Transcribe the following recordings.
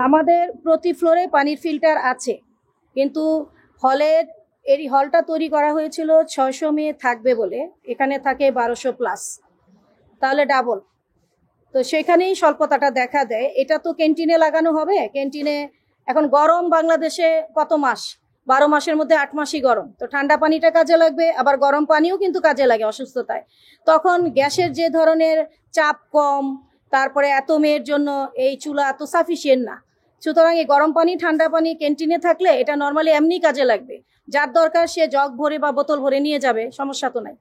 আমাদের প্রতি ফ্লোরে পানির ফিল্টার আছে, কিন্তু হলের এই হলটা তৈরি করা হয়েছিল 600 মেয়ে থাকবে বলে, এখানে থাকে 1200 প্লাস, তাহলে ডাবল। তো সেখানেই স্বল্পতাটা দেখা দেয়। এটা তো ক্যান্টিনে লাগানো হবে, ক্যান্টিনে এখন গরম বাংলাদেশে কত মাস, 12 মাসের মধ্যে 8 মাসই গরম, তো ঠান্ডা পানিটা কাজে লাগবে, আবার গরম পানিও কিন্তু কাজে লাগে অসুস্থতায়। তখন গ্যাসের যে ধরনের চাপ কম, তারপরে এত মেয়ের জন্য এই চুলা তো সাফিসিয়েন্ট না, সুতরাং এই গরম পানি ঠান্ডা পানি ক্যান্টিনে থাকলে এটা নর্মালি এমনি কাজে লাগবে, যার দরকার সে জগ ভরে বা বোতল ভরে নিয়ে যাবে, সমস্যা তো নাই।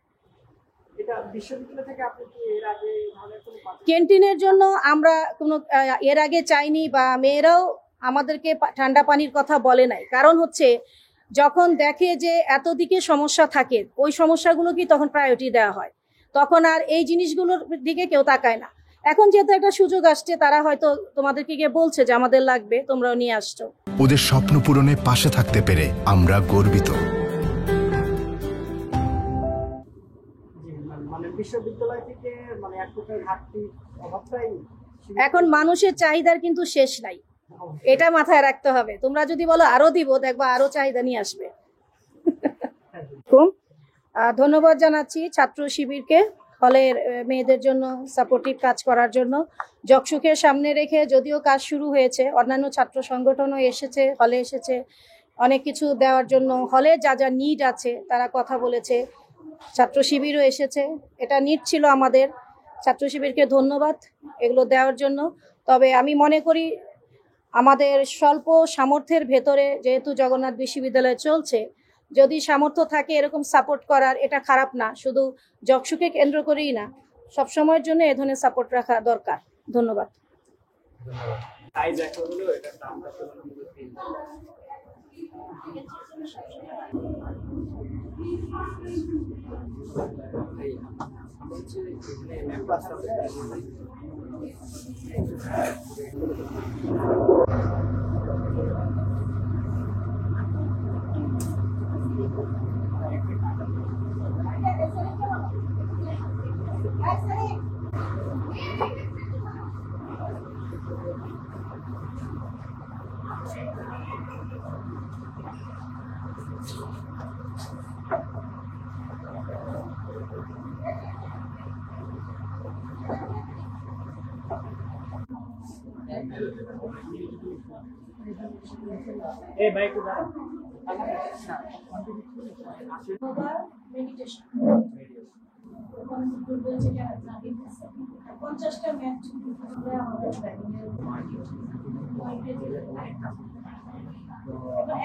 ক্যান্টিনের জন্য আমরা কোনো এর আগে চাইনি, বা মেয়েরাও আমাদেরকে ঠান্ডা পানির কথা বলে নাই। কারণ হচ্ছে যখন দেখে যে এত দিকে সমস্যা থাকে, ওই সমস্যাগুলো কি তখন প্রায়োরিটি দেওয়া হয়, তখন আর এই জিনিসগুলোর দিকে কেউ তাকায় না। এখন যেহেতু একটা সুযোগ আসছে, তারা হয়তো তোমাদেরকে গিয়ে বলছে যে আমাদের লাগবে, তোমরাও নিয়ে আসছো। ওদের স্বপ্ন পূরণে পাশে থাকতে পেরে আমরা গর্বিত। এখন মানুষের চাহিদার কিন্তু শেষ নাই, এটা মাথায় রাখতে হবে। তোমরা যদি বলো আরো দিব, দেখবা আরো চাহিদা নিয়ে আসবে। ধন্যবাদ জানাচ্ছি ছাত্র শিবিরকে হলের মেয়েদের জন্য সাপোর্টিভ কাজ করার জন্য। যকসুখের সামনে রেখে যদিও কাজ শুরু হয়েছে, অন্যান্য ছাত্র সংগঠনও এসেছে, হলে এসেছে অনেক কিছু দেওয়ার জন্য। হলে যা যা নিড আছে তারা কথা বলেছে, ছাত্র শিবিরও এসেছে, এটা নিড ছিল আমাদের। ছাত্র শিবিরকে ধন্যবাদ এগুলো দেওয়ার জন্য। তবে আমি মনে করি আমাদের স্বল্প সামর্থ্যের ভেতরে, যেহেতু জগন্নাথ বিশ্ববিদ্যালয় চলছে, যদি সামর্থ্য থাকে এরকম সাপোর্ট করার, এটা খারাপ না। শুধু যকসুকে কেন্দ্র করেই না, সবসময়ের জন্য এ ধরনের সাপোর্ট রাখা দরকার। ধন্যবাদ।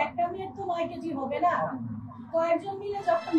একটা মেয়ের তো 9 কেজি হবে না, কয়েকজন মিলে যখন